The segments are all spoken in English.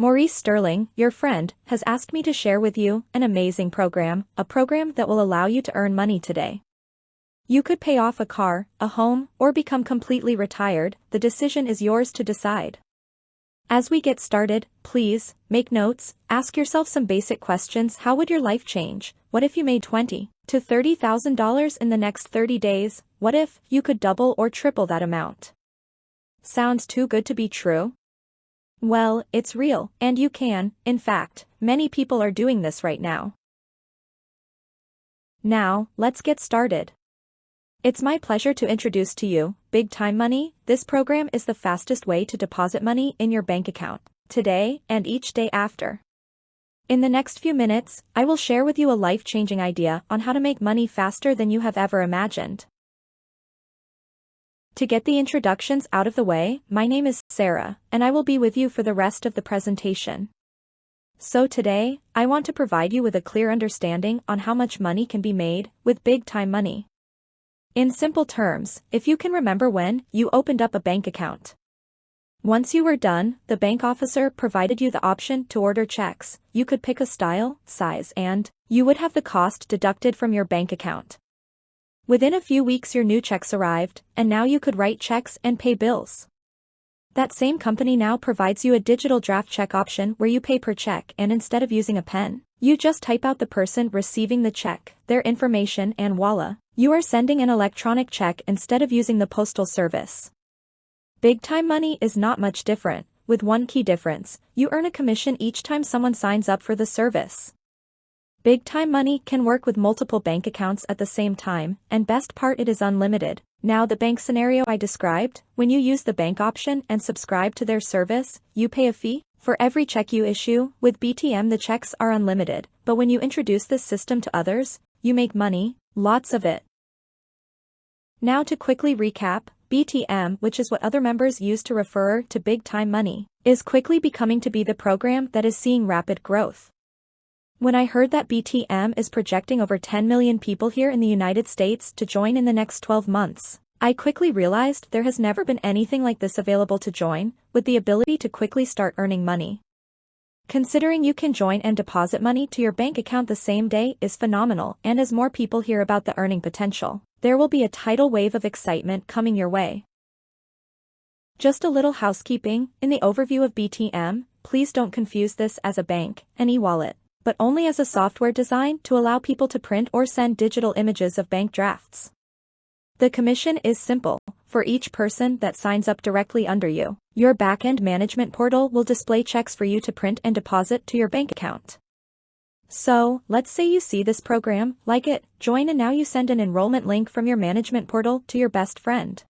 Maurice Sterling, your friend, has asked me to share with you an amazing program, a program that will allow you to earn money today. You could pay off a car, a home, or become completely retired. The decision is yours to decide. As we get started, please, make notes, ask yourself some basic questions. How would your life change? What if you made $20,000 to $30,000 in the next 30 days? What if you could double or triple that amount? Sounds too good to be true? Well, it's real, and you can. In fact, many people are doing this right now. Now, let's get started. It's my pleasure to introduce to you Big Time Money. This program is the fastest way to deposit money in your bank account, today and each day after. In the next few minutes, I will share with you a life-changing idea on how to make money faster than you have ever imagined. To get the introductions out of the way, my name is Sarah, and I will be with you for the rest of the presentation. So today, I want to provide you with a clear understanding on how much money can be made with Big Time Money. In simple terms, if you can remember when you opened up a bank account. Once you were done, the bank officer provided you the option to order checks. You could pick a style, size, and you would have the cost deducted from your bank account. Within a few weeks your new checks arrived, and now you could write checks and pay bills. That same company now provides you a digital draft check option where you pay per check, and instead of using a pen, you just type out the person receiving the check, their information, and voila, you are sending an electronic check instead of using the postal service. Big Time Money is not much different, with one key difference: you earn a commission each time someone signs up for the service. Big Time Money can work with multiple bank accounts at the same time, and best part, it is unlimited. Now, the bank scenario I described, when you use the bank option and subscribe to their service, you pay a fee for every check you issue. With BTM the checks are unlimited, but when you introduce this system to others, you make money, lots of it. Now to quickly recap, BTM, which is what other members use to refer to Big Time Money, is quickly becoming to be the program that is seeing rapid growth. When I heard that BTM is projecting over 10 million people here in the United States to join in the next 12 months, I quickly realized there has never been anything like this available to join, with the ability to quickly start earning money. Considering you can join and deposit money to your bank account the same day is phenomenal, and as more people hear about the earning potential, there will be a tidal wave of excitement coming your way. Just a little housekeeping, in the overview of BTM, please don't confuse this as a bank, an e-wallet, but only as a software designed to allow people to print or send digital images of bank drafts. The commission is simple. For each person that signs up directly under you, your back-end management portal will display checks for you to print and deposit to your bank account. So, let's say you see this program, like it, join, and now you send an enrollment link from your management portal to your best friend.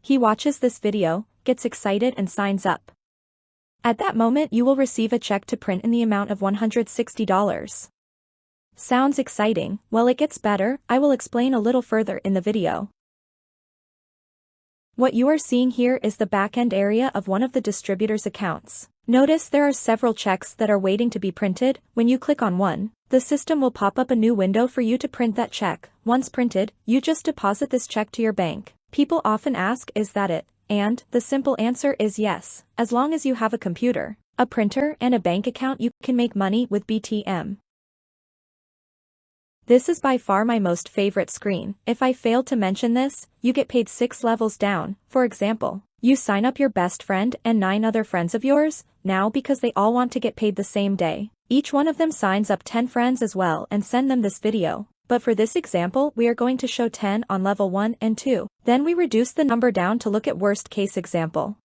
He watches this video, gets excited, and signs up. At that moment you will receive a check to print in the amount of $160. Sounds exciting? Well, it gets better. I will explain a little further in the video. What you are seeing here is the back-end area of one of the distributor's accounts. Notice there are several checks that are waiting to be printed. When you click on one, the system will pop up a new window for you to print that check. Once printed, you just deposit this check to your bank. People often ask, is that it? And the simple answer is yes. As long as you have a computer, a printer, and a bank account, you can make money with BTM. This is by far my most favorite screen. If I failed to mention this, you get paid 6 levels down. For example, you sign up your best friend and 9 other friends of yours, now because they all want to get paid the same day. Each one of them signs up 10 friends as well and send them this video. But for this example, we are going to show 10 on level 1 and 2. Then we reduce the number down to look at worst case example.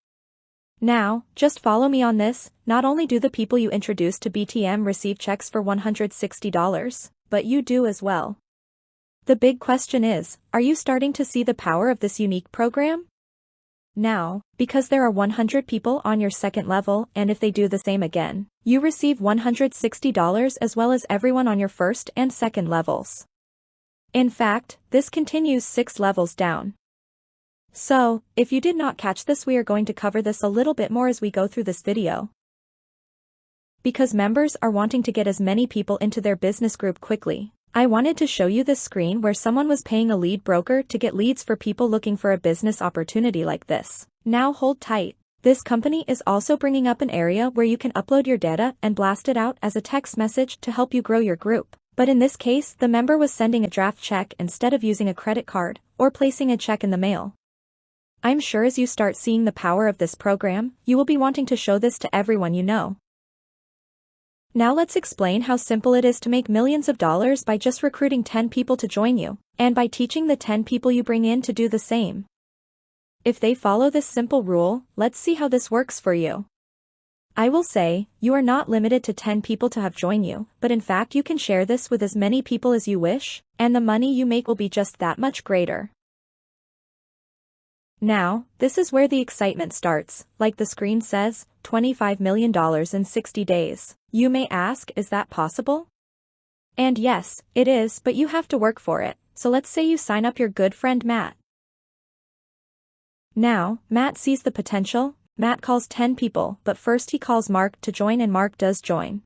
Now, just follow me on this. Not only do the people you introduce to BTM receive checks for $160, but you do as well. The big question is, are you starting to see the power of this unique program? Now, because there are 100 people on your second level, and if they do the same again, you receive $160 as well as everyone on your first and second levels. In fact, this continues 6 levels down. So, if you did not catch this, we are going to cover this a little bit more as we go through this video. Because members are wanting to get as many people into their business group quickly, I wanted to show you this screen where someone was paying a lead broker to get leads for people looking for a business opportunity like this. Now hold tight. This company is also bringing up an area where you can upload your data and blast it out as a text message to help you grow your group. But in this case, the member was sending a draft check instead of using a credit card or placing a check in the mail. I'm sure as you start seeing the power of this program, you will be wanting to show this to everyone you know. Now let's explain how simple it is to make millions of dollars by just recruiting 10 people to join you, and by teaching the 10 people you bring in to do the same. If they follow this simple rule, let's see how this works for you. I will say, you are not limited to 10 people to have join you, but in fact you can share this with as many people as you wish, and the money you make will be just that much greater. Now, this is where the excitement starts, like the screen says, $25 million in 60 days. You may ask, is that possible? And yes, it is, but you have to work for it, so let's say you sign up your good friend Matt. Now, Matt sees the potential. Matt calls 10 people, but first he calls Mark to join and Mark does join.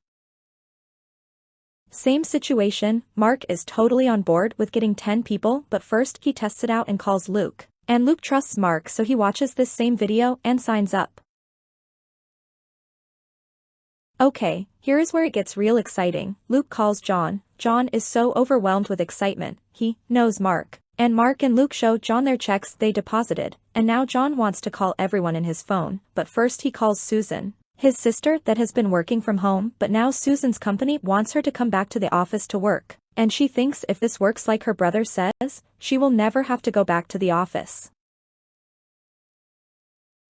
Same situation, Mark is totally on board with getting 10 people, but first he tests it out and calls Luke. And Luke trusts Mark, so he watches this same video and signs up. Okay, here is where it gets real exciting. Luke calls John. John is so overwhelmed with excitement, he knows Mark. And Mark and Luke show John their checks they deposited, and now John wants to call everyone in his phone, but first he calls Susan, his sister that has been working from home, but now Susan's company wants her to come back to the office to work, and she thinks if this works like her brother says, she will never have to go back to the office.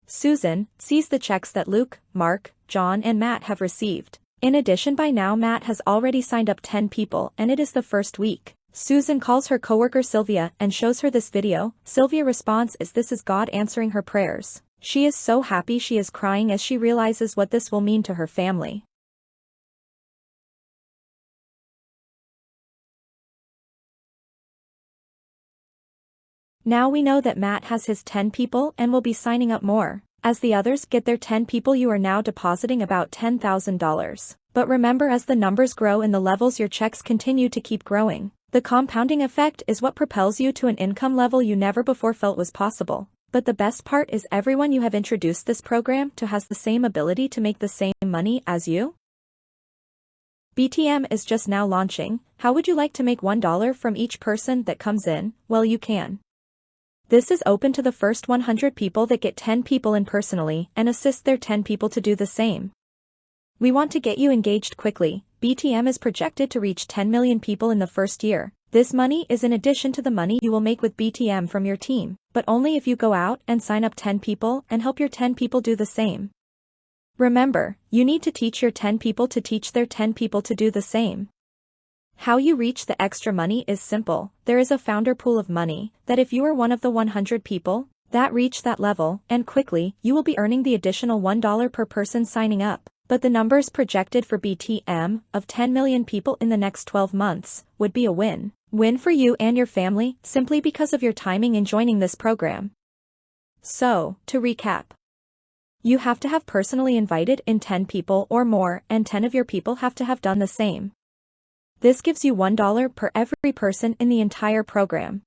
Susan sees the checks that Luke, Mark, John and Matt have received. In addition, by now Matt has already signed up 10 people and it is the first week. Susan calls her coworker Sylvia and shows her this video. Sylvia's response is this is God answering her prayers. She is so happy she is crying as she realizes what this will mean to her family. Now we know that Matt has his 10 people and will be signing up more. As the others get their 10 people, you are now depositing about $10,000. But remember, as the numbers grow and the levels, your checks continue to keep growing. The compounding effect is what propels you to an income level you never before felt was possible. But the best part is everyone you have introduced this program to has the same ability to make the same money as you. BTM is just now launching. How would you like to make $1 from each person that comes in? Well, you can. This is open to the first 100 people that get 10 people in personally and assist their 10 people to do the same. We want to get you engaged quickly. BTM is projected to reach 10 million people in the first year. This money is in addition to the money you will make with BTM from your team, but only if you go out and sign up 10 people and help your 10 people do the same. Remember, you need to teach your 10 people to teach their 10 people to do the same. How you reach the extra money is simple. There is a founder pool of money that if you are one of the 100 people that reach that level, and quickly, you will be earning the additional $1 per person signing up. But the numbers projected for BTM of 10 million people in the next 12 months would be a win. Win for you and your family simply because of your timing in joining this program. So, to recap, you have to have personally invited in 10 people or more, and 10 of your people have to have done the same. This gives you $1 per every person in the entire program.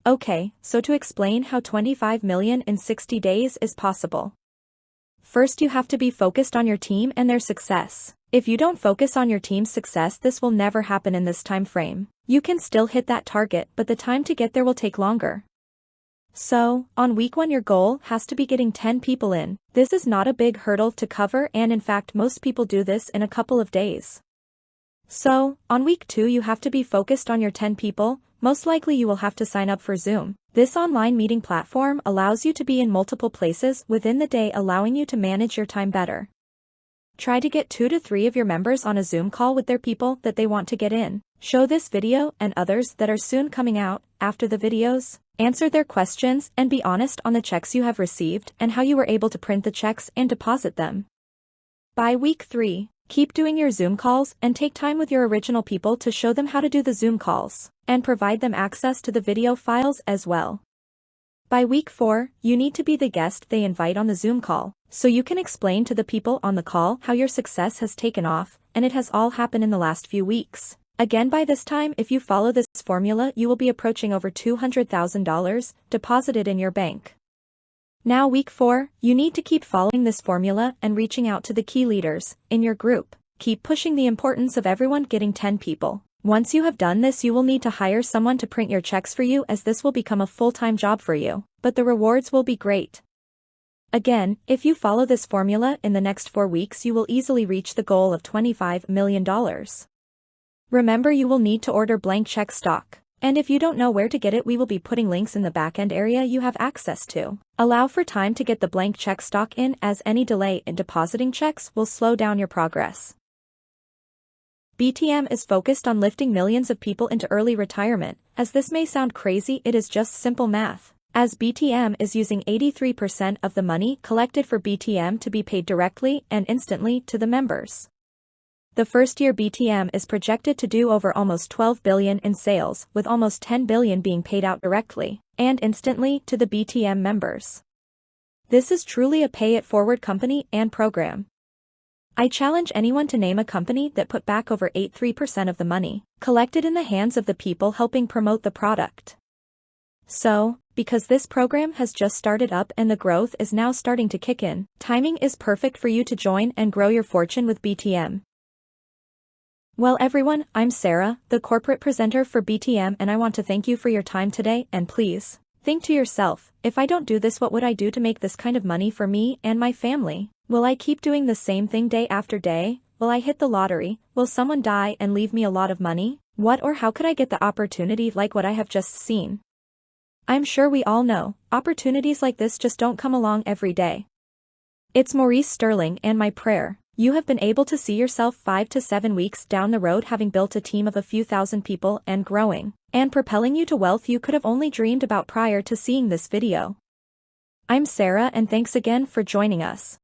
Okay, so to explain how 25 million in 60 days is possible. First, you have to be focused on your team and their success. If you don't focus on your team's success, this will never happen in this time frame. You can still hit that target, but the time to get there will take longer. So, on week 1 your goal has to be getting 10 people in. This is not a big hurdle to cover, and in fact most people do this in a couple of days. So, on week 2 you have to be focused on your 10 people. Most likely you will have to sign up for Zoom. This online meeting platform allows you to be in multiple places within the day, allowing you to manage your time better. Try to get 2 to 3 of your members on a Zoom call with their people that they want to get in. Show this video and others that are soon coming out after the videos. Answer their questions and be honest on the checks you have received and how you were able to print the checks and deposit them. By week 3, keep doing your Zoom calls and take time with your original people to show them how to do the Zoom calls, and provide them access to the video files as well. By week 4, you need to be the guest they invite on the Zoom call, so you can explain to the people on the call how your success has taken off, and it has all happened in the last few weeks. Again, by this time, if you follow this formula, you will be approaching over $200,000 deposited in your bank. Now week 4, you need to keep following this formula and reaching out to the key leaders in your group. Keep pushing the importance of everyone getting 10 people. Once you have done this, you will need to hire someone to print your checks for you, as this will become a full-time job for you, but the rewards will be great. Again, if you follow this formula in the next 4 weeks, you will easily reach the goal of $25 million. Remember, you will need to order blank check stock. And if you don't know where to get it, we will be putting links in the back-end area you have access to. Allow for time to get the blank check stock in, as any delay in depositing checks will slow down your progress. BTM is focused on lifting millions of people into early retirement. As this may sound crazy, it is just simple math, as BTM is using 83% of the money collected for BTM to be paid directly and instantly to the members. The first year BTM is projected to do over almost $12 billion in sales, with almost $10 billion being paid out directly and instantly to the BTM members. This is truly a pay-it-forward company and program. I challenge anyone to name a company that put back over 83% of the money collected in the hands of the people helping promote the product. So, because this program has just started up and the growth is now starting to kick in, timing is perfect for you to join and grow your fortune with BTM. Well everyone, I'm Sarah, the corporate presenter for BTM, and I want to thank you for your time today, and please, think to yourself, if I don't do this, what would I do to make this kind of money for me and my family? Will I keep doing the same thing day after day? Will I hit the lottery? Will someone die and leave me a lot of money? What or how could I get the opportunity like what I have just seen? I'm sure we all know, opportunities like this just don't come along every day. It's Maurice Sterling, and my prayer, you have been able to see yourself 5 to 7 weeks down the road having built a team of a few thousand people and growing, and propelling you to wealth you could have only dreamed about prior to seeing this video. I'm Sarah, and thanks again for joining us.